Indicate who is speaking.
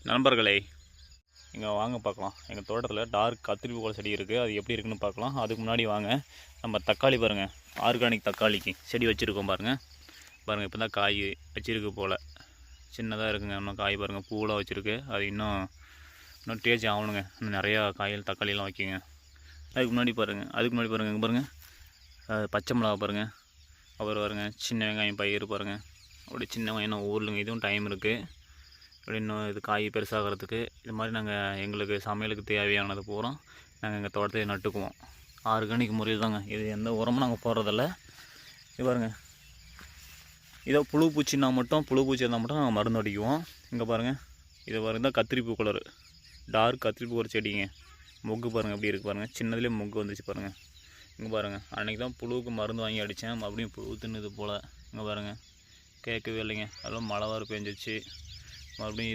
Speaker 1: நண்பர்களே, இங்கே வாங்க பார்க்கலாம். எங்கள் தோட்டத்தில் டார்க் கத்திரிக்கோள் செடி இருக்குது. அது எப்படி இருக்குன்னு பார்க்கலாம். அதுக்கு முன்னாடி வாங்க, நம்ம தக்காளி பாருங்கள், ஆர்கானிக் தக்காளிக்கு செடி வச்சுருக்கோம் பாருங்கள். இப்போ தான் காய் வச்சுருக்கு போல், சின்னதாக இருக்குங்க. இன்னும் காய் பாருங்கள், பூவெலாம் வச்சுருக்கு. அது இன்னும் டேஜ் ஆகணுங்க. இன்னும் நிறையா காய்கள் தக்காளியெல்லாம் வைக்குங்க. அதுக்கு முன்னாடி பாருங்கள் இங்கே பாருங்கள், பச்சை மிளகா பாருங்கள். அப்புறம் பாருங்கள், சின்ன வெங்காயம் பயிர் பாருங்கள். அப்படி சின்ன வெங்காயம் இன்னும் ஊர்லுங்க. இதுவும் டைம் இருக்குது. இப்படி இன்னும் இது காய் பெருசாகிறதுக்கு இது மாதிரி நாங்கள் எங்களுக்கு சமையலுக்கு தேவையானது பூரா நாங்கள் எங்கள் தோட்டத்தை நட்டுக்குவோம். ஆர்கானிக் முறையில் தாங்க. இது எந்த உரமும் நாங்கள் போடுறதில்ல. இது பாருங்கள், இதோ புழு பூச்சி இருந்தால் மட்டும் நாங்கள் மருந்து அடிக்குவோம். இங்கே பாருங்கள், இதை பாருங்கள் தான் கத்திரிப்பூ கலரு, டார்க் கத்திரிப்பூ ஒரு செடிங்க. மொக்கு பாருங்கள் எப்படி இருக்குது பாருங்கள், சின்னதுலேயே மொக்கு வந்துச்சு பாருங்கள். இங்கே பாருங்கள், அன்றைக்கி தான் புழுவுக்கு மருந்து வாங்கி அடித்தேன். மறுபடியும் புழு தின்னுது போல். இங்கே பாருங்கள், கேட்கவே இல்லைங்க. அதெல்லாம் மழை வர பெஞ்சிச்சு. மறுபடியும் இது